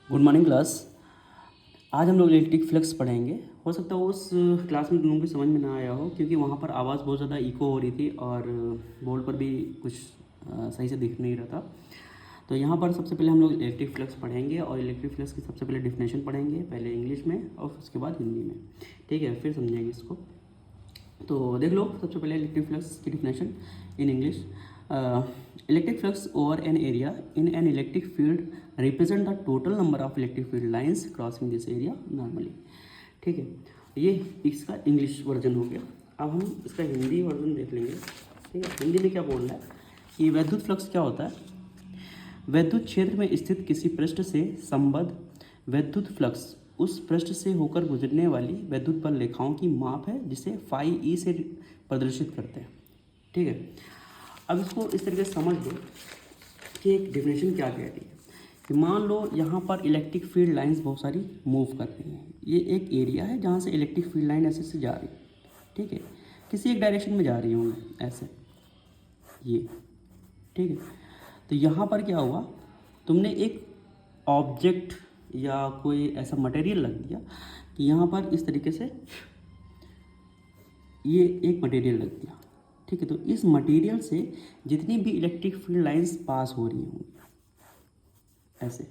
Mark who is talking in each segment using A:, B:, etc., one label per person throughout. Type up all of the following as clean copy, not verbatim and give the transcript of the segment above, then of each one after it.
A: Good morning class. आज हम लोग इलेक्ट्रिक फ्लक्स पढ़ेंगे। हो सकता है उस क्लास में तुम लोगों को समझ में ना आया हो, क्योंकि वहाँ पर आवाज़ बहुत ज़्यादा इको हो रही थी और बोर्ड पर भी कुछ सही से दिख नहीं रहा था। तो यहाँ पर सबसे पहले हम लोग इलेक्ट्रिक फ्लक्स पढ़ेंगे और इलेक्ट्रिक फ्लक्स की सबसे पहले डिफिनेशन पढ़ेंगे, पहले इंग्लिश में और उसके बाद हिंदी में। ठीक है, फिर समझेंगे इसको। तो देख लो, सबसे पहले इलेक्ट्रिक फ्लक्स की definition in English. Electric flux over an area in an electric field represent the total number of electric field lines crossing this area normally. ठीक है, ये इसका इंग्लिश वर्जन हो गया। अब हम इसका हिंदी वर्जन देख लेंगे। ठीक है, हिंदी में क्या बोल रहा है कि वैद्युत फ्लक्स क्या होता है। वैद्युत क्षेत्र में स्थित किसी पृष्ठ से संबद्ध वैद्युत फ्लक्स उस पृष्ठ से होकर गुजरने वाली वैद्युत बल रेखाओं की माप है, जिसे फाई ई से प्रदर्शित करते हैं। ठीक है, अब इसको इस तरीके से समझ लो कि एक डेफिनेशन क्या कह रही है कि मान लो यहाँ पर इलेक्ट्रिक फील्ड लाइंस बहुत सारी मूव कर रही हैं। ये एक एरिया है जहाँ से इलेक्ट्रिक फील्ड लाइन ऐसे से जा रही है। ठीक है, किसी एक डायरेक्शन में जा रही होंगी ऐसे ये। ठीक है, तो यहाँ पर क्या हुआ, तुमने एक ऑब्जेक्ट या कोई ऐसा मटेरियल रख दिया कि यहाँ पर इस तरीके से ये एक मटेरियल रख दिया। ठीक है, तो इस मटेरियल से जितनी भी इलेक्ट्रिक फील्ड लाइंस पास हो रही होंगी ऐसे।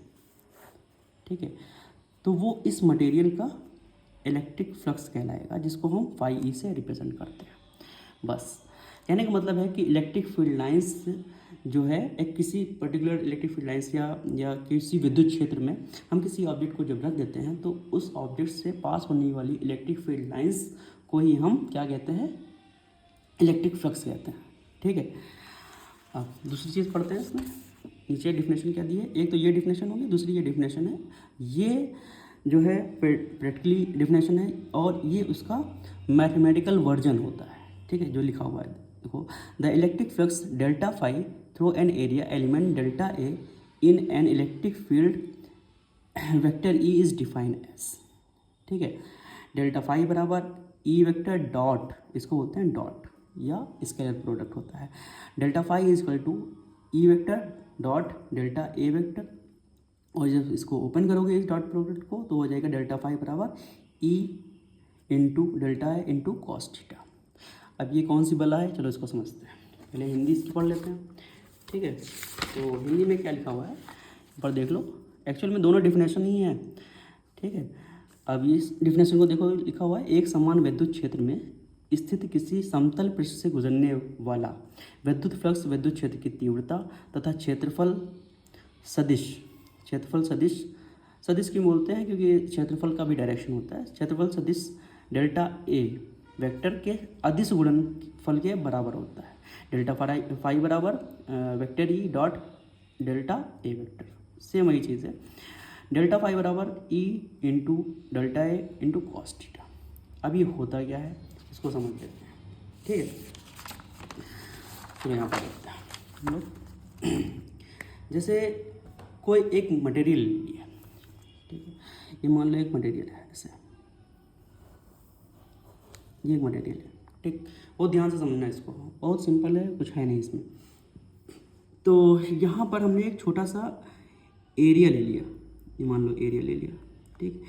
A: ठीक है, तो वो इस मटेरियल का इलेक्ट्रिक फ्लक्स कहलाएगा, जिसको हम फाई ई से रिप्रेजेंट करते हैं। बस कहने का मतलब है कि इलेक्ट्रिक फील्ड लाइंस जो है एक किसी पर्टिकुलर इलेक्ट्रिक फील्ड लाइंस या किसी विद्युत क्षेत्र में हम किसी ऑब्जेक्ट को जब रख देते हैं, तो उस ऑब्जेक्ट से पास होने वाली इलेक्ट्रिक फील्ड लाइंस को ही हम क्या कहते हैं, इलेक्ट्रिक फ्लक्स कहते हैं। ठीक है, अब दूसरी चीज़ पढ़ते हैं। इसमें नीचे डिफिनेशन क्या दी है, एक तो ये डिफिनेशन होगी, दूसरी ये डिफिनेशन है। ये जो है प्रैक्टिकली डिफिनेशन है और ये उसका मैथमेटिकल वर्जन होता है। ठीक है, जो लिखा हुआ है देखो, the electric flux delta phi through an area element delta A in an electric field vector E is defined as. ठीक है, डेल्टा फाई बराबर ई वेक्टर डॉट, इसको बोलते हैं डॉट या स्केलर प्रोडक्ट होता है। Delta phi is equal to E vector dot delta A vector, और जब इसको ओपन करोगे इस डॉट प्रोडक्ट को, तो हो जाएगा डेल्टा फाई बराबर E into delta A into cos theta. अब ये कौन सी बला है, चलो इसको समझते हैं। पहले हिंदी इसकी पढ़ लेते हैं। ठीक है, तो हिंदी में क्या लिखा हुआ है पर देख लो, एक्चुअल में दोनों डिफिनेशन ही हैं। ठीक है, अब इस डिफिनेशन को देखो, लिखा हुआ है एक समान विद्युत क्षेत्र में स्थित किसी समतल पृष्ठ से गुजरने वाला विद्युत फ्लक्स विद्युत क्षेत्र की तीव्रता तथा क्षेत्रफल सदिश सदिश क्यों बोलते हैं, क्योंकि क्षेत्रफल का भी डायरेक्शन होता है। क्षेत्रफल सदिश डेल्टा ए वेक्टर के अदिश गुणनफल के बराबर होता है। डेल्टा फाई बराबर vector E dot delta A vector, same वही चीज़ है। डेल्टा फाई बराबर E into delta A into cos theta. अब ये होता क्या है, इसको समझ लेते हैं। ठीक है, तो यहाँ पर देखते हैं हम लोग, जैसे कोई एक मटेरियल लिया। ठीक है, ये मान लो एक मटेरियल है ऐसे, ये एक मटेरियल है। ठीक, बहुत ध्यान से समझना इसको, बहुत सिंपल है, कुछ है नहीं इसमें। तो यहाँ पर हमने एक छोटा सा एरिया ले लिया, ये मान लो एरिया ले लिया। ठीक,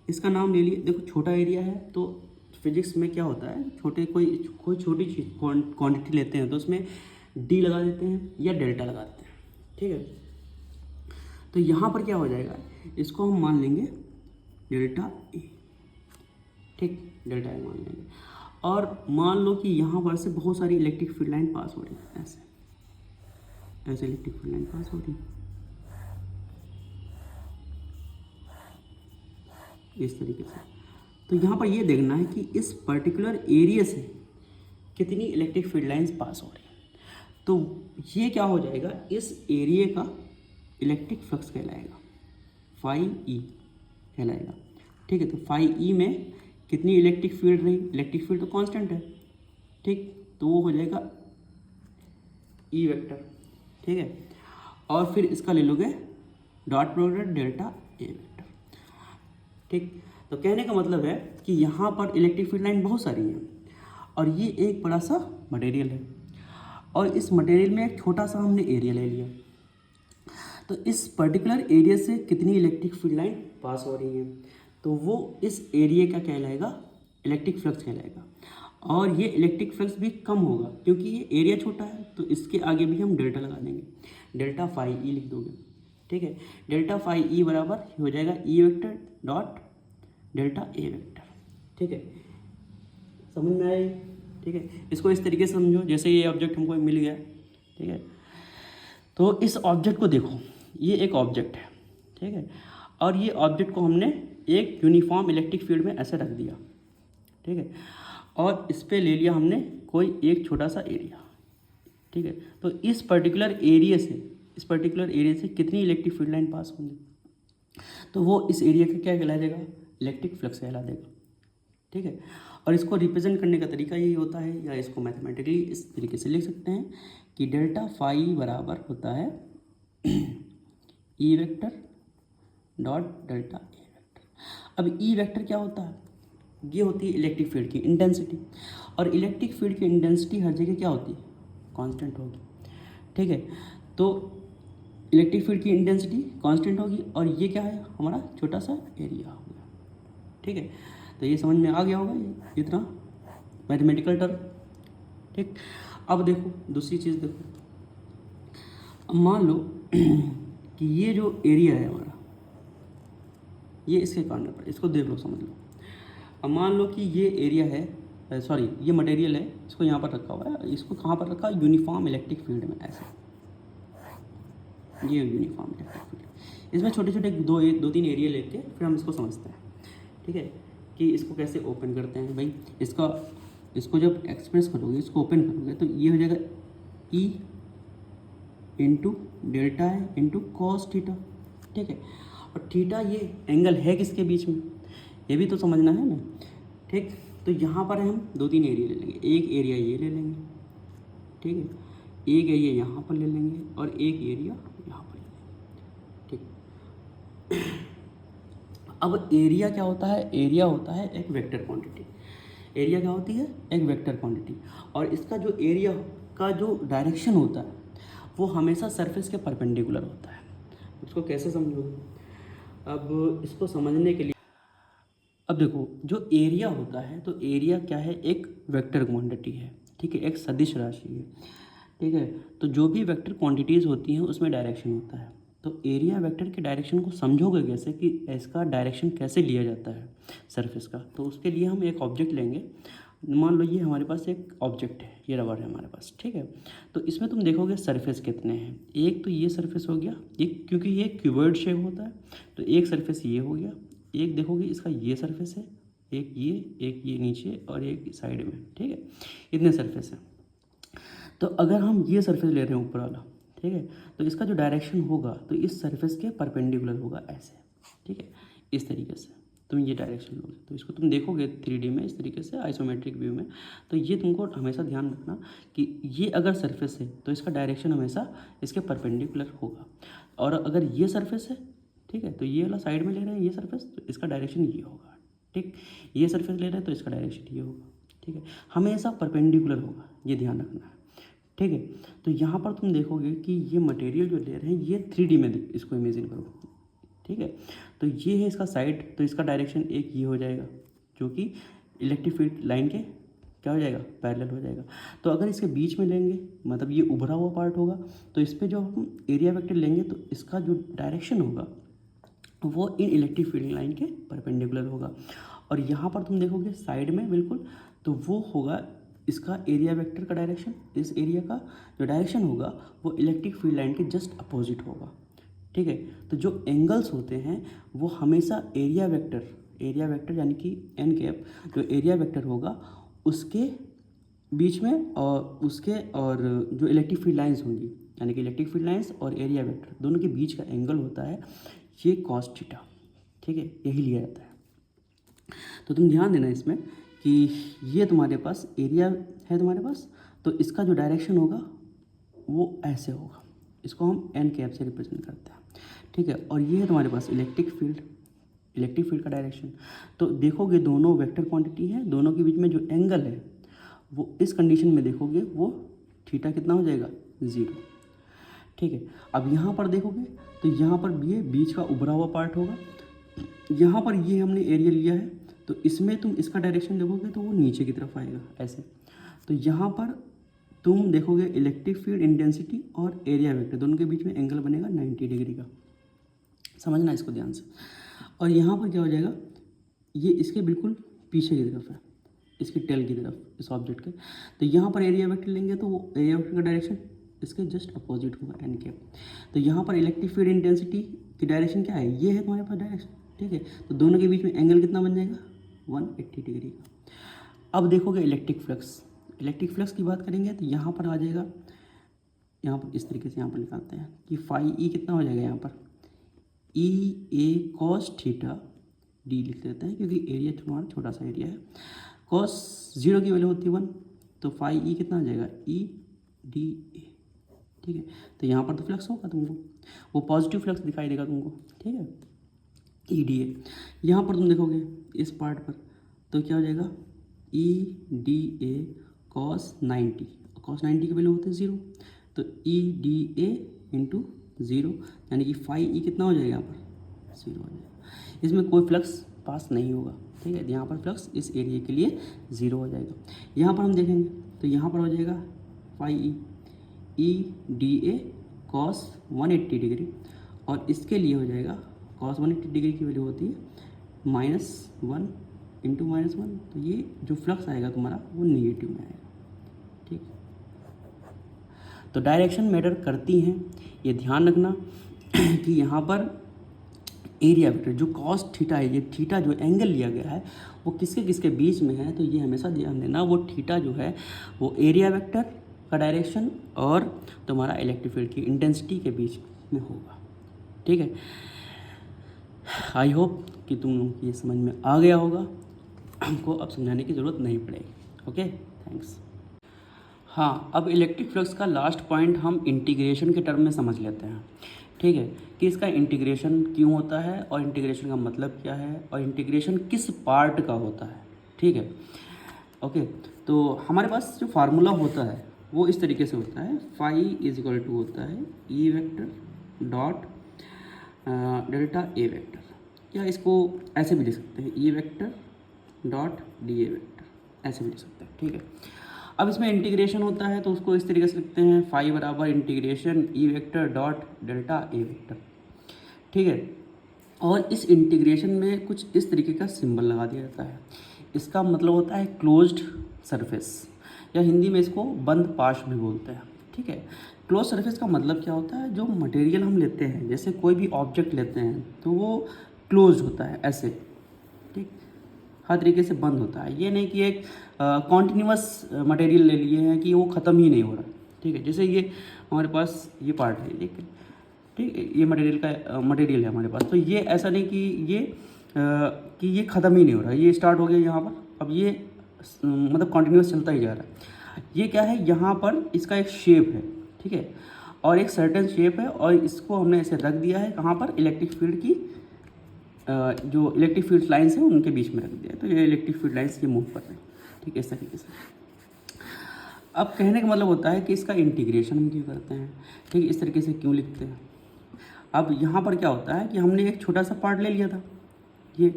A: इसका नाम ले लिया। देखो छोटा एरिया है तो फिजिक्स में क्या होता है, कोई छोटी चीज़ क्वांटिटी लेते हैं तो उसमें डी लगा देते हैं या डेल्टा लगा देते हैं। ठीक है, तो यहाँ पर क्या हो जाएगा, इसको हम मान लेंगे डेल्टा ए। ठीक, डेल्टा ए मान लेंगे और मान लो कि यहाँ पर से बहुत सारी इलेक्ट्रिक फील्ड लाइन पास हो रही है ऐसे ऐसे इलेक्ट्रिक फील्ड लाइन पास हो रही है इस तरीके से। तो यहाँ पर ये देखना है कि इस पर्टिकुलर एरिया से कितनी इलेक्ट्रिक फील्ड लाइंस पास हो रही है। तो ये क्या हो जाएगा, इस एरिया का इलेक्ट्रिक फ्लक्स कहलाएगा, फाई ई कहलाएगा। ठीक है, तो फाई ई में कितनी इलेक्ट्रिक फील्ड रही, इलेक्ट्रिक फील्ड तो कांस्टेंट है। ठीक, तो वो हो जाएगा ई वेक्टर। ठीक है, और फिर इसका ले लोगे dot product delta A vector. ठीक, तो कहने का मतलब है कि यहाँ पर इलेक्ट्रिक फील्ड लाइन बहुत सारी हैं और ये एक बड़ा सा मटेरियल है और इस मटेरियल में एक छोटा सा हमने एरिया ले लिया। तो तो इस पर्टिकुलर एरिया से कितनी इलेक्ट्रिक फील्ड लाइन पास हो रही है, तो वो इस एरिया का कहलाएगा इलेक्ट्रिक फ्लक्स कहलाएगा। और ये इलेक्ट्रिक फ्लक्स भी कम होगा क्योंकि ये एरिया छोटा है, तो इसके आगे भी हम डेल्टा लगा देंगे, डेल्टा फाई ई लिख दोगे, ठीक है। डेल्टा फाई ई बराबर हो जाएगा ई vector dot delta A vector, ठीक है। समझ में आए, ठीक है। इसको इस तरीके से समझो, जैसे ये ऑब्जेक्ट हमको मिल गया, ठीक है। तो इस ऑब्जेक्ट को देखो, ये एक ऑब्जेक्ट है, ठीक है, और ये ऑब्जेक्ट को हमने एक यूनिफॉर्म इलेक्ट्रिक फील्ड में ऐसे रख दिया, ठीक है, और इस पे ले लिया हमने कोई एक छोटा सा एरिया, ठीक है। तो इस पर्टिकुलर एरिया से कितनी इलेक्ट्रिक फील्ड लाइन पास होंगी, तो वो इस एरिया का क्या कहला देगा, इलेक्ट्रिक फ्लक्स कहला देगा, ठीक है। और इसको रिप्रेजेंट करने का तरीका यही होता है, या इसको मैथमेटिकली इस तरीके से लिख सकते हैं कि डेल्टा फाई बराबर होता है ई vector dot delta A vector. अब ई वेक्टर क्या होता है, ये होती है इलेक्ट्रिक फील्ड की इंटेंसिटी, और इलेक्ट्रिक फील्ड की इंटेंसिटी हर जगह क्या होती है, कांस्टेंट होगी, ठीक है। तो इलेक्ट्रिक फील्ड की इंटेंसिटी कांस्टेंट होगी, और ये क्या है, हमारा छोटा सा एरिया हो गया, ठीक है। तो ये समझ में आ गया होगा इतना मैथमेटिकल टर्म, ठीक। अब देखो दूसरी चीज़ देखो, अब मान लो कि ये जो एरिया है हमारा, ये इसके कॉर्नर पर, इसको देख लो, समझ लो। अब मान लो कि ये एरिया है, सॉरी ये मटेरियल है, इसको यहाँ पर रखा हुआ है, इसको कहाँ पर रखा है, यूनिफॉर्म इलेक्ट्रिक फील्ड में, ऐसे ये यूनिफॉर्म इलेक्ट्रिक फील्ड। इसमें छोटे छोटे दो तीन एरिया लेके फिर हम इसको समझते हैं, ठीक है, कि इसको कैसे ओपन करते हैं भाई। इसको जब एक्सप्रेस करोगे, इसको ओपन करोगे, तो ये हो जाएगा ई इंटू डेल्टा है इंटू कॉस थीटा, ठीक है। और थीटा ये एंगल है किसके बीच में, ये भी तो समझना है ना, ठीक। तो यहाँ पर हम दो तीन एरिया ले लेंगे, एक एरिया ये ले लेंगे, ठीक है, एक एरिया यहाँ पर ले लेंगे, और एक एरिया यहाँ पर ले लेंगे, ठीक। अब एरिया क्या होता है, एरिया होता है एक वेक्टर क्वांटिटी, एरिया क्या होती है, एक वेक्टर क्वांटिटी। और इसका जो एरिया का जो डायरेक्शन होता है वो हमेशा सरफेस के परपेंडिकुलर होता है। इसको कैसे समझोगे, अब इसको समझने के लिए, अब देखो जो एरिया होता है, तो एरिया क्या है, एक वेक्टर क्वांटिटी है, ठीक है, एक सदिश राशि है, ठीक है। तो जो भी वेक्टर क्वांटिटीज़ होती हैं उसमें डायरेक्शन होता है। तो एरिया वेक्टर के डायरेक्शन को समझोगे कैसे, कि इसका डायरेक्शन कैसे लिया जाता है सरफेस का। तो उसके लिए हम एक ऑब्जेक्ट लेंगे, मान लो ये हमारे पास एक ऑब्जेक्ट है, ये रबर है हमारे पास, ठीक है। तो इसमें तुम देखोगे सरफेस कितने हैं, एक तो ये सरफेस हो गया, एक क्योंकि ये क्यूबॉइड शेप होता है, तो एक सरफेस ये हो गया, एक देखोगे इसका ये सरफेस है, एक ये नीचे, और एक साइड में, ठीक है, इतने सरफेस हैं। तो अगर हम ये सरफेस ले रहे हैं ऊपर वाला, ठीक है, तो इसका जो डायरेक्शन होगा तो इस सरफेस के परपेंडिकुलर होगा, ऐसे, ठीक है, इस तरीके से तुम ये डायरेक्शन लोगे। तो इसको तुम देखोगे 3D में इस तरीके से, आइसोमेट्रिक व्यू में। तो ये तुमको हमेशा ध्यान रखना कि ये अगर सरफेस है तो इसका डायरेक्शन हमेशा इसके परपेंडिकुलर होगा, और अगर ये सरफेस है, ठीक है, तो ये वाला साइड में ले रहे हैं ये सरफेस, तो इसका डायरेक्शन ये होगा, ठीक। ये सरफेस ले रहे हैं तो इसका डायरेक्शन ये होगा, ठीक है, हमेशा परपेंडिकुलर होगा, ये ध्यान रखना है, ठीक है। तो यहाँ पर तुम देखोगे कि ये मटेरियल जो ले रहे हैं ये 3D में इसको इमेजिन करो, ठीक है। तो ये है इसका साइड, तो इसका डायरेक्शन एक ये हो जाएगा, जो कि इलेक्ट्रिक फील्ड लाइन के क्या हो जाएगा, पैरेलल हो जाएगा। तो अगर इसके बीच में लेंगे, मतलब ये उभरा हुआ पार्ट होगा, तो इस पर जो हम एरिया वेक्टर लेंगे तो इसका जो डायरेक्शन होगा वो इन इलेक्ट्रिक फील्ड लाइन के परपेंडिकुलर होगा। और यहाँ पर तुम देखोगे साइड में बिल्कुल, तो वो होगा इसका एरिया वेक्टर का डायरेक्शन, इस एरिया का जो डायरेक्शन होगा वो इलेक्ट्रिक फील्ड लाइन के जस्ट अपोजिट होगा, ठीक है। तो जो एंगल्स होते हैं वो हमेशा एरिया वेक्टर यानी कि एन कैप, जो एरिया वेक्टर होगा उसके बीच में, और जो इलेक्ट्रिक फील्ड लाइंस होंगी, यानी कि इलेक्ट्रिक फील्ड लाइंस और एरिया वेक्टर दोनों के बीच का एंगल होता है ये कॉस थीटा, ठीक है, यही लिया जाता है। तो तुम ध्यान देना इसमें कि ये तुम्हारे पास एरिया है तुम्हारे पास, तो इसका जो डायरेक्शन होगा वो ऐसे होगा, इसको हम एन कैप से रिप्रेजेंट करते हैं, ठीक है। और ये है तुम्हारे पास इलेक्ट्रिक फील्ड का डायरेक्शन। तो देखोगे दोनों वेक्टर क्वांटिटी है, दोनों के बीच में जो एंगल है वो इस कंडीशन में देखोगे वो थीटा कितना हो जाएगा, 0, ठीक है। अब यहाँ पर देखोगे तो यहाँ पर ये बीच का उभरा हुआ पार्ट होगा, यहाँ पर ये हमने एरिया लिया है, तो इसमें तुम इसका डायरेक्शन देखोगे तो वो नीचे की तरफ आएगा ऐसे। तो यहाँ पर तुम देखोगे इलेक्ट्रिक फील्ड इंटेंसिटी और एरिया वेक्टर दोनों के बीच में एंगल बनेगा 90 डिग्री का, समझना इसको ध्यान से। और यहाँ पर क्या हो जाएगा, ये इसके बिल्कुल पीछे की तरफ है, इसकी टेल की तरफ, इस ऑब्जेक्ट के। तो यहाँ पर एरिया वेक्टर लेंगे तो वो एरिया वेक्टर का डायरेक्शन इसके जस्ट अपोजिट होगा, एन कैप। तो यहाँ पर इलेक्ट्रिक फील्ड इंटेंसिटी की डायरेक्शन क्या है, ये है तुम्हारे पास डायरेक्शन, ठीक है। तो दोनों के बीच में एंगल कितना बन जाएगा, 180 डिग्री का। अब देखोगे इलेक्ट्रिक फ्लक्स, इलेक्ट्रिक फ्लक्स की बात करेंगे तो यहाँ पर आ जाएगा, यहाँ पर इस तरीके से यहाँ पर निकालते हैं कि फाई ई कितना हो जाएगा, यहाँ पर ई ए कॉस थीटा डी लिख लेते हैं क्योंकि एरिया तुम्हारा छोटा सा एरिया है। कॉस 0 की वैल्यू होती है 1, तो फाई ई कितना हो जाएगा, ई डी ए, ठीक है। तो यहाँ पर तो फ्लक्स होगा तुमको, वो पॉजिटिव फ्लक्स दिखाई देगा तुमको, ठीक है, ई डी ए। यहाँ पर तुम देखोगे इस पार्ट पर तो क्या हो जाएगा, ई डी ए कॉस 90, कॉस 90 की वैल्यू होती है 0, तो ई डी ए इंटू 0, यानी कि फाई ई कितना हो जाएगा, यहाँ पर 0 हो जाएगा। इसमें कोई फ्लक्स पास नहीं होगा, ठीक है। यहाँ पर फ्लक्स इस एरिया के लिए 0 हो जाएगा। यहाँ पर हम देखेंगे तो यहाँ पर हो जाएगा phi E D A cos 180 degree, और इसके लिए हो जाएगा कॉस 180 डिग्री की वैल्यू होती है -1 इंटू -1, तो ये जो फ्लक्स आएगा तुम्हारा वो निगेटिव में आएगा, ठीक। तो डायरेक्शन मैटर करती हैं, ये ध्यान रखना कि यहाँ पर एरिया वेक्टर जो कॉस थीटा है, ये थीटा जो एंगल लिया गया है वो किसके किसके बीच में है, तो ये हमेशा ध्यान देना, वो थीटा जो है वो एरिया वेक्टर का डायरेक्शन और तुम्हारा इलेक्ट्रिक फील्ड की इंटेंसिटी के बीच में होगा, ठीक है। आई होप कि तुम लोग ये समझ में आ गया होगा, हमको अब समझाने की ज़रूरत नहीं पड़ेगी। Okay, thanks. हाँ, अब इलेक्ट्रिक फ्लक्स का लास्ट पॉइंट हम इंटीग्रेशन के टर्म में समझ लेते हैं, ठीक है, कि इसका इंटीग्रेशन क्यों होता है और इंटीग्रेशन का मतलब क्या है और इंटीग्रेशन किस पार्ट का होता है, ठीक है। ओके, तो हमारे पास जो फार्मूला होता है वो इस तरीके से होता है, फाई इज इक्वल टू होता है ई vector dot delta A vector, या इसको ऐसे भी लिख सकते हैं, ई vector dot D A vector, ऐसे भी लिख सकते हैं, ठीक है। अब इसमें इंटीग्रेशन होता है तो उसको इस तरीके से लिखते हैं, फाई बराबर integration E vector dot delta A vector, ठीक है। और इस इंटीग्रेशन में कुछ इस तरीके का सिंबल लगा दिया जाता है, इसका मतलब होता है क्लोज्ड सरफेस, या हिंदी में इसको बंद पाश भी बोलते हैं, ठीक है। क्लोज सरफेस का मतलब क्या होता है, जो मटेरियल हम लेते हैं, जैसे कोई भी ऑब्जेक्ट लेते हैं तो वो क्लोज होता है ऐसे, ठीक, हर तरीके से बंद होता है। ये नहीं कि एक कॉन्टिन्यूस मटेरियल ले लिए हैं कि वो ख़त्म ही नहीं हो रहा, ठीक है। जैसे ये हमारे पास ये पार्ट है, ठीक है, ये मटेरियल है हमारे पास, तो ये ऐसा नहीं कि ये ख़त्म ही नहीं हो रहा, ये स्टार्ट हो गया यहाँ पर, अब ये मतलब कॉन्टिन्यूस चलता ही जा रहा है। ये क्या है, यहाँ पर इसका एक शेप है, ठीक है, और एक सर्टेन शेप है, और इसको हमने ऐसे रख दिया है कहाँ पर, इलेक्ट्रिक फील्ड की जो इलेक्ट्रिक फील्ड लाइन्स हैं उनके बीच में रख दिया है, तो ये इलेक्ट्रिक फील्ड लाइन्स ये मूव कर रहे हैं, ठीक है, इस तरीके से। अब कहने का मतलब होता है कि इसका इंटीग्रेशन हम क्यों करते हैं, ठीक है, इस तरीके से क्यों लिखते हैं। अब यहाँ पर क्या होता है कि हमने एक छोटा सा पार्ट ले लिया था ये,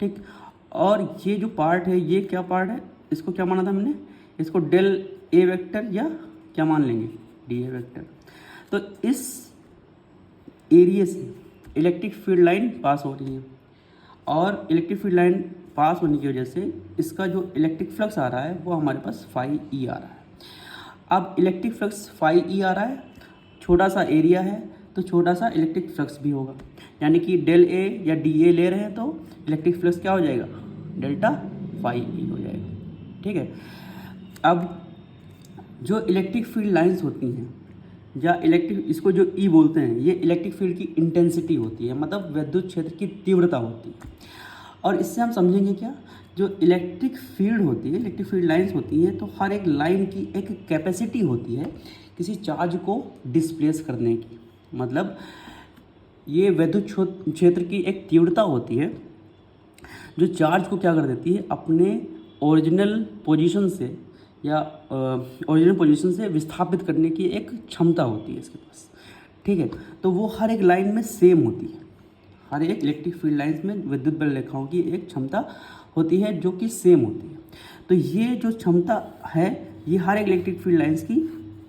A: ठीक, और ये जो पार्ट है ये क्या पार्ट है, इसको क्या माना था हमने, इसको डेल ए वेक्टर या क्या मान लेंगे, डी ए वेक्टर। तो इस एरिया से इलेक्ट्रिक फील्ड लाइन पास हो रही है, और इलेक्ट्रिक फील्ड लाइन पास होने की वजह से इसका जो इलेक्ट्रिक फ्लक्स आ रहा है वो हमारे पास फाई ई आ रहा है। अब इलेक्ट्रिक फ्लक्स फाई ई आ रहा है, छोटा सा एरिया है तो छोटा सा इलेक्ट्रिक फ्लक्स भी होगा, यानी कि डेल ए या डी ए ले रहे हैं तो इलेक्ट्रिक फ्लक्स क्या हो जाएगा, डेल्टा फाई ई हो जाएगा, ठीक है। अब जो इलेक्ट्रिक फील्ड लाइंस होती हैं या इसको जो ई बोलते हैं, ये इलेक्ट्रिक फील्ड की इंटेंसिटी होती है, मतलब विद्युत क्षेत्र की तीव्रता होती है। और इससे हम समझेंगे क्या, जो इलेक्ट्रिक फील्ड होती है, इलेक्ट्रिक फील्ड लाइंस होती हैं, तो हर एक लाइन की एक कैपेसिटी होती है किसी चार्ज को डिस्प्लेस करने की, मतलब ये विद्युत क्षेत्र की एक तीव्रता होती है जो चार्ज को क्या कर देती है, अपने ओरिजिनल पोजीशन से विस्थापित करने की एक क्षमता होती है इसके पास, ठीक है, तो वो हर एक लाइन में सेम होती है। हर एक इलेक्ट्रिक फील्ड लाइंस में विद्युत बल रेखाओं की एक क्षमता होती है जो कि सेम होती है। तो ये जो क्षमता है ये हर एक इलेक्ट्रिक फील्ड लाइंस की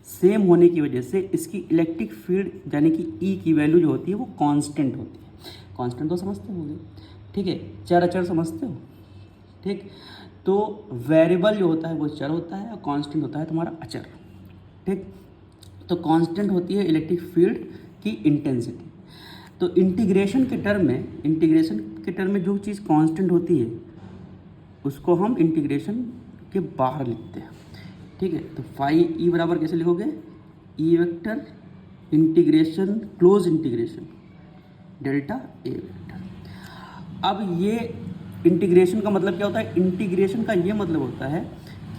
A: सेम होने की वजह से इसकी इलेक्ट्रिक फील्ड यानी कि ई की वैल्यू जो होती है वो कांस्टेंट होती है। कांस्टेंट तो समझते होंगे, ठीक है, चर अचर समझते हो, ठीक। तो वेरिएबल जो होता है वो चर होता है और कांस्टेंट होता है तुम्हारा अचर, ठीक। तो कांस्टेंट होती है इलेक्ट्रिक फील्ड की इंटेंसिटी। तो इंटीग्रेशन के टर्म में जो चीज़ कांस्टेंट होती है उसको हम इंटीग्रेशन के बाहर लिखते हैं, ठीक है। तो फाई ई बराबर कैसे लिखोगे, E vector integration close integration delta A vector. अब ये इंटीग्रेशन का मतलब क्या होता है, इंटीग्रेशन का ये मतलब होता है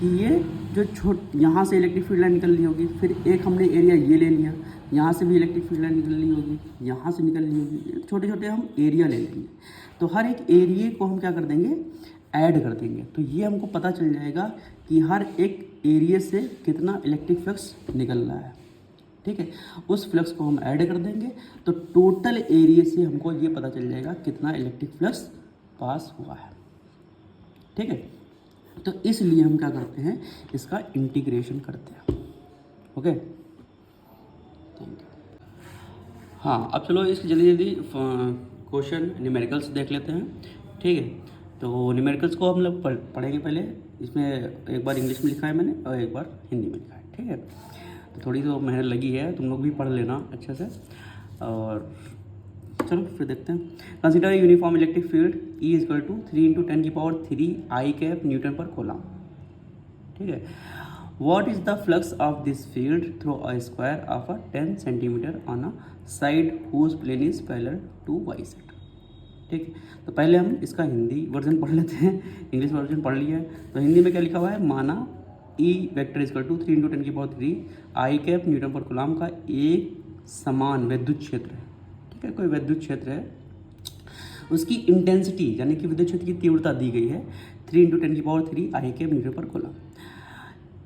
A: कि ये जो यहाँ से इलेक्ट्रिक फील्ड लाइन निकल रही होगी, फिर एक हमने एरिया ये ले लिया, यहाँ से भी इलेक्ट्रिक फील्ड लाइन निकल रही होगी, यहाँ से निकल रही होगी, छोटे छोटे हम एरिया ले लेंगे। तो हर एक एरिया को हम क्या कर देंगे, ऐड कर देंगे। तो ये हमको पता चल जाएगा कि हर एक एरिया से कितना इलेक्ट्रिक फ्लक्स निकल रहा है, ठीक है। उस फ्लक्स को हम ऐड कर देंगे तो टोटल एरिया से हमको ये पता चल जाएगा कितना इलेक्ट्रिक फ्लक्स पास हुआ है, ठीक है। तो इसलिए हम क्या करते हैं, इसका इंटीग्रेशन करते हैं, ओके, थैंक यू। हाँ, अब चलो इसकी जल्दी जल्दी क्वेश्चन न्यूमेरिकल्स देख लेते हैं, ठीक है। तो न्यूमेरिकल्स को हम लोग पढ़ेंगे पहले। इसमें एक बार इंग्लिश में लिखा है मैंने और एक बार हिंदी में लिखा है, ठीक है। तो थोड़ी तो मेहनत लगी है, तुम लोग भी पढ़ लेना अच्छे से। और चलो फिर देखते हैं। Consider uniform electric field E equal to 3 × 10⁻³ I cap newton per coulomb, ठीक है। What is the flux of this field through a square of 10 centimetre on a side whose plane is parallel to y set, ठीक है। तो पहले हम इसका Hindi version पढ़ लेते हैं, इंग्लिश वर्जन पढ़ लिया है। तो हिंदी में क्या लिखा हुआ है, माना E vector equal to 3 × 10⁻³ I cap newton per coulomb का एक समान विद्युत क्षेत्र है, ठीक है। कोई विद्युत क्षेत्र है, उसकी इंटेंसिटी यानी कि विद्युत क्षेत्र की तीव्रता दी गई है 3 × 10⁻³ I cap newton per coulomb.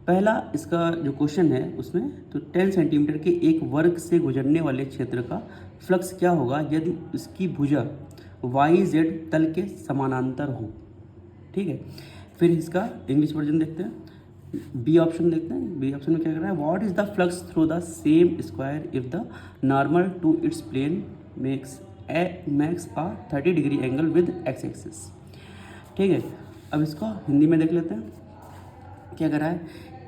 A: पहला इसका जो क्वेश्चन है उसमें तो 10 सेंटीमीटर के एक वर्ग से गुजरने वाले क्षेत्र का फ्लक्स क्या होगा यदि इसकी भुजा YZ तल के समानांतर हो, ठीक है। फिर इसका इंग्लिश वर्जन देखते हैं, बी ऑप्शन देखते हैं। बी ऑप्शन में क्या कर रहा है, what is the flux through the same square if the normal to its plane makes a 30 degree angle with X axis, ठीक है। अब इसको हिंदी में देख लेते हैं, क्या कर रहा है,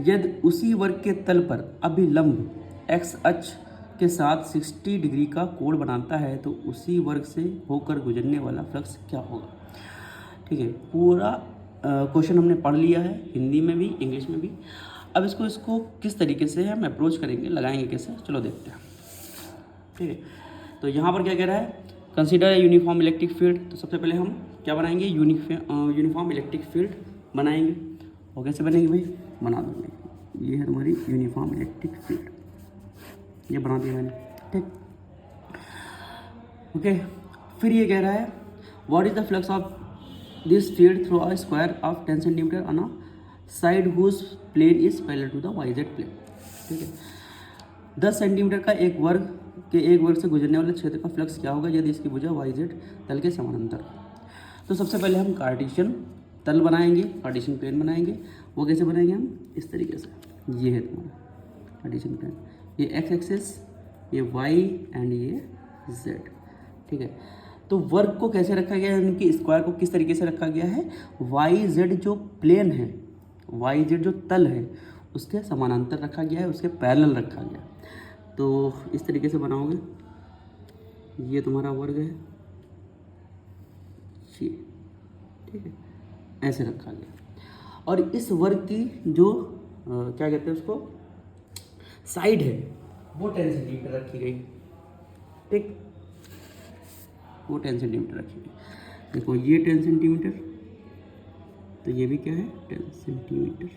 A: यदि उसी वर्ग के तल पर अभिलंब एक्स अक्ष के साथ 60 डिग्री का कोण बनाता है तो उसी वर्ग से होकर गुजरने वाला फ्लक्स क्या होगा, ठीक है। पूरा क्वेश्चन हमने पढ़ लिया है, हिंदी में भी इंग्लिश में भी। अब इसको किस तरीके से हम अप्रोच करेंगे, लगाएंगे कैसे, चलो देखते हैं, ठीक है। तो यहाँ पर क्या कह रहा है, कंसीडर यूनिफॉर्म इलेक्ट्रिक फील्ड। तो सबसे पहले हम क्या बनाएंगे, यूनिफॉर्म इलेक्ट्रिक फील्ड बनाएंगे। और कैसे बनेगी भाई, बना दूँगी, ये है तुम्हारी यूनिफॉर्म इलेक्ट्रिक फील्ड, ये बना दिया मैंने, ठीक, ओके। फिर ये कह रहा है what is the flux of this field through a square of 10 centimetre on a side whose plane is parallel to the YZ plane, ठीक है। 10 सेंटीमीटर का एक वर्ग से गुजरने वाले क्षेत्र का फ्लक्स क्या होगा यदि इसकी भुजा YZ तल के समानांतर। तो सबसे पहले हम कार्टेशियन तल बनाएंगे, कार्टेशियन प्लेन बनाएंगे। वो कैसे बनाएंगे हम, इस तरीके से, ये है तुम्हारा कार्टेशियन प्लेन, ये एक्स एक्सिस, ये वाई एंड ये जेड, ठीक है। तो वर्ग को कैसे रखा गया है, यानी कि स्क्वायर को किस तरीके से रखा गया है, वाई जेड जो प्लेन है, वाई जेड जो तल है उसके समानांतर रखा गया है, उसके पैरेलल रखा गया। तो इस तरीके से बनाओगे, ये तुम्हारा वर्ग है, ये, ठीक है, ऐसे रखा गया। और इस वर्ग की जो क्या कहते हैं उसको, साइड है वो 10 सेंटीमीटर रखी गई, ठीक, वो 10 सेंटीमीटर रखी गई। देखो ये 10 सेंटीमीटर, तो ये भी क्या है 10 सेंटीमीटर।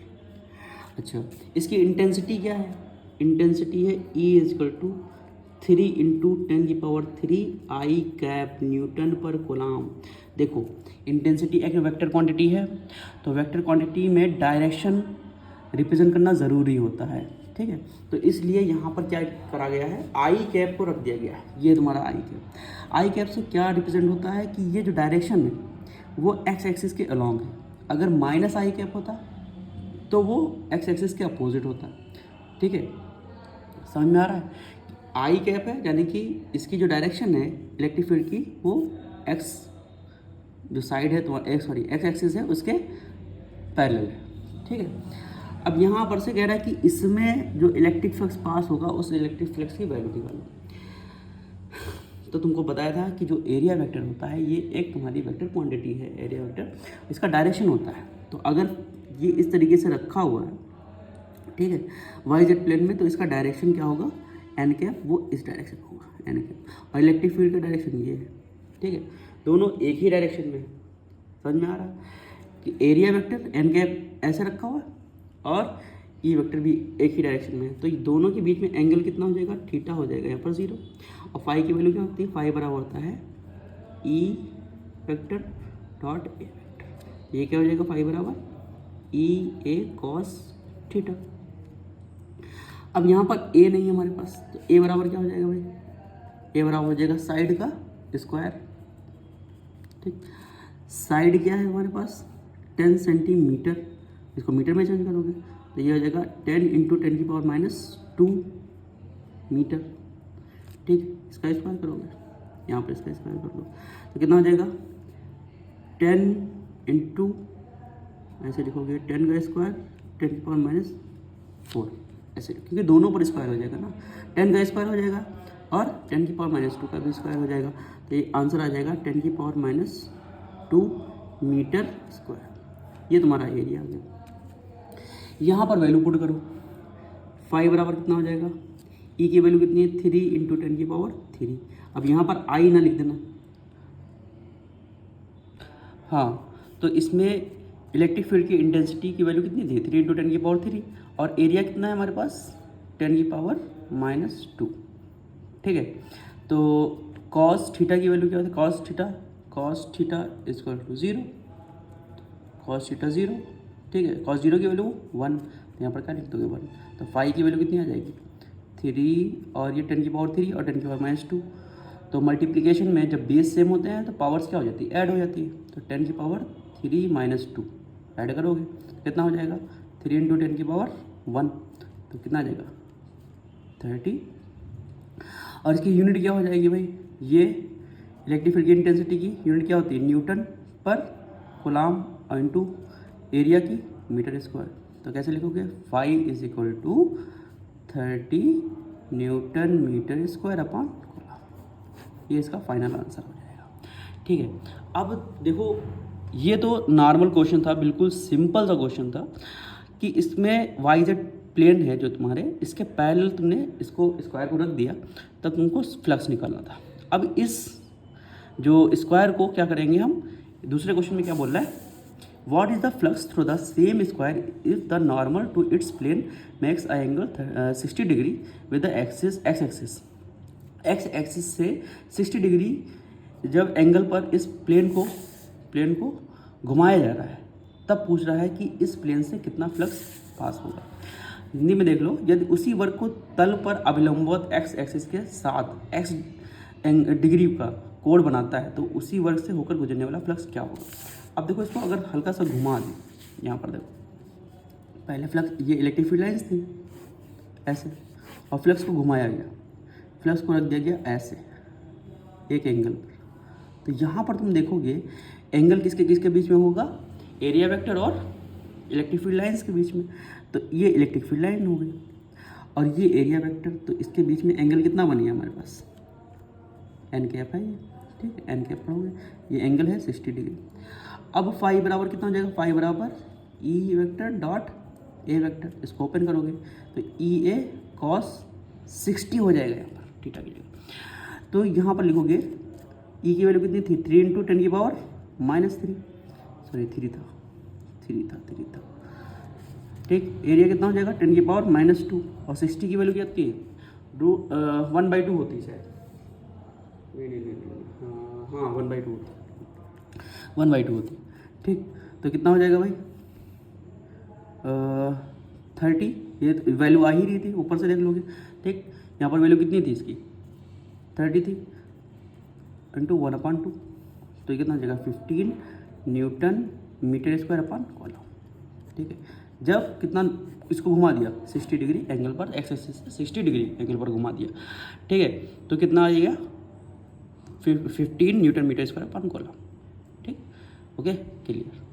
A: अच्छा, इसकी इंटेंसिटी क्या है, इंटेंसिटी है E equal to 3 × 10⁻³ I cap newton per coulomb. देखो इंटेंसिटी एक वेक्टर क्वांटिटी है, तो वेक्टर क्वांटिटी में डायरेक्शन रिप्रेजेंट करना ज़रूरी होता है, ठीक है। तो इसलिए यहाँ पर क्या करा गया है, आई कैप को रख दिया गया है, ये तुम्हारा आई कैप। आई कैप से क्या रिप्रेजेंट होता है कि ये जो डायरेक्शन है वो एक्स एक्सिस के अलॉन्ग है। अगर माइनस आई कैप होता तो वो एक्स एक्सिस के अपोजिट होता, ठीक है। समझ में आ रहा है? आई कैप है यानी कि इसकी जो डायरेक्शन है इलेक्ट्रिक फील्ड की वो एक्स जो साइड है तो एक्स एक्सिस है उसके पैरेलल है, ठीक है। अब यहाँ पर से कह रहा है कि इसमें जो इलेक्ट्रिक फ्लक्स पास होगा उस इलेक्ट्रिक फ्लक्स की वैल्यू निकालो। तो तुमको बताया था कि जो एरिया वेक्टर होता है ये एक तुम्हारी वेक्टर क्वांटिटी है, एरिया वेक्टर, इसका डायरेक्शन होता है। तो अगर ये इस तरीके से रखा हुआ है, ठीक है, वाई जेड प्लेन में, तो इसका डायरेक्शन क्या होगा, एन कैप, वो इस डायरेक्शन होगा एन कैप, और इलेक्ट्रिक फील्ड का डायरेक्शन ये है, ठीक है। दोनों एक ही डायरेक्शन में। समझ में आ रहा है कि एरिया वेक्टर एन कैप ऐसे रखा हुआ है और ई वेक्टर भी एक ही डायरेक्शन में है, तो ये दोनों के बीच में एंगल कितना हो जाएगा, थीटा हो जाएगा यहाँ पर 0। और फाई की वैल्यू क्या होती है, फाई बराबर होता है ई वेक्टर डॉट ए वेक्टर। ये क्या हो जाएगा, फाई बराबर ई ए कॉस थीटा। अब यहाँ पर ए नहीं है हमारे पास, तो ए बराबर क्या हो जाएगा भाई, ए बराबर हो जाएगा साइड का स्क्वायर, ठीक। साइड क्या है हमारे पास, 10 सेंटीमीटर, इसको मीटर में चेंज करोगे तो ये हो जाएगा 10 इंटू 10⁻²मीटर, ठीक। इसका स्क्वायर करोगे, यहाँ पर इसका स्क्वायर कर दो तो कितना हो जाएगा, 10 इंटू, ऐसे लिखोगे 10 का स्क्वायर 10⁻⁴, ऐसे, क्योंकि दोनों पर स्क्वायर हो जाएगा ना, 10 का स्क्वायर हो जाएगा और 10⁻² का भी स्क्वायर हो जाएगा, तो ये आंसर आ जाएगा 10⁻² मीटर स्क्वायर। ये तुम्हारा एरिया आ गया। यहाँ पर वैल्यू पुट करो, फाइव बराबर कितना हो जाएगा, ई की वैल्यू कितनी है, 3 इंटू 10⁻3। अब यहाँ पर आई ना लिख देना, हाँ, तो इसमें इलेक्ट्रिक फील्ड की इंटेंसिटी की वैल्यू कितनी थी, 3 इंटू 10⁻3, और एरिया कितना है हमारे पास, 10⁻², ठीक है। तो कॉस थीटा की वैल्यू क्या होती है, cos theta equal to 0, cos theta 0, ठीक है। कॉस 0 की वैल्यू 1, तो यहाँ पर क्या लिख दोगे 1, तो फाई की वैल्यू कितनी आ जाएगी, 3, और ये 10⁻3 और 10⁻²। तो मल्टीप्लिकेशन में जब बेस सेम होते हैं तो पावर्स क्या हो जाती है, ऐड हो जाती है, तो 10⁻3 - 2 ऐड करोगे तो कितना हो जाएगा, 3 इंटू 10⁻1, तो कितना आ जाएगा 30। और इसकी यूनिट क्या हो जाएगी भाई, ये इलेक्ट्रिक फील्ड की इंटेंसिटी की यूनिट क्या होती है, न्यूटन पर कूलम और इंटू एरिया की मीटर स्क्वायर। तो कैसे लिखोगे, phi is equal to 30 newton metre square upon coulomb. ये इसका फाइनल आंसर हो जाएगा, ठीक है। अब देखो, ये तो नॉर्मल क्वेश्चन था, बिल्कुल सिंपल सा क्वेश्चन था कि इसमें वाई जेड प्लेन है जो तुम्हारे, इसके पैरेलल तुमने इसको स्क्वायर को रख दिया, तब तुमको फ्लक्स निकालना था। अब इस जो स्क्वायर को क्या करेंगे हम, दूसरे क्वेश्चन में क्या बोल रहा है, what is the flux through the same square if the normal to its plane makes a angle 60 degree with the axis X axis से 60 डिग्री जब एंगल पर इस प्लेन को घुमाया जा रहा है, तब पूछ रहा है कि इस प्लेन से कितना फ्लक्स पास होगा। हिंदी में देख लो, यदि उसी वर्ग को तल पर अभिलंबवत एक्स एक्सिस के साथ एक्स डिग्री का कोण बनाता है तो उसी वर्ग से होकर गुजरने वाला फ्लक्स क्या होगा। अब देखो, इसको अगर हल्का सा घुमा दें, यहाँ पर देखो, पहले फ्लक्स, ये इलेक्ट्रिक फील्ड लाइन्स थी ऐसे, और फ्लक्स को घुमाया गया, फ्लक्स को रख दिया गया ऐसे एक एंगल पर। तो यहाँ पर तुम देखोगे एंगल किसके बीच में होगा, एरिया वेक्टर और इलेक्ट्रिक फील्ड लाइन्स के बीच में। तो ये इलेक्ट्रिक फील्ड लाइन हो गई और ये एरिया वेक्टर, तो इसके बीच में एंगल कितना बन गया हमारे पास, एन कैप है ये, ठीक है, एन कैप पढ़ोगे, ये एंगल है 60 डिग्री। अब फाई बराबर कितना हो जाएगा, फाई बराबर ई वेक्टर डॉट ए वेक्टर, इसको ओपन करोगे तो ई ए कॉस 60 हो जाएगा यहाँ पर थीटा की जगह। तो यहाँ पर लिखोगे ई की वैल्यू कितनी थी, 3 इंटू 10⁻⁻3, सॉरी 3 था, ठीक। एरिया कितना हो जाएगा 10⁻⁻2, और 60 की वैल्यू क्या आती है, 1/2 होती है शायद, नहीं, हाँ 1/2 होती है, ठीक। तो कितना हो जाएगा भाई, 30 ये वैल्यू आ ही रही थी, ऊपर से देख लोगे, ठीक। यहाँ पर वैल्यू कितनी थी इसकी, 30 थी, इंटू 1/2, तो ये कितना आ जाएगा 15 newton metre square upon coulomb, ठीक है। जब कितना इसको घुमा दिया 60 डिग्री एंगल पर, एक्स एक्सिस से 60 डिग्री एंगल पर घुमा दिया, ठीक है, तो कितना आ जाएगा 15 newton metre square upon coulomb, ठीक। Okay, clear.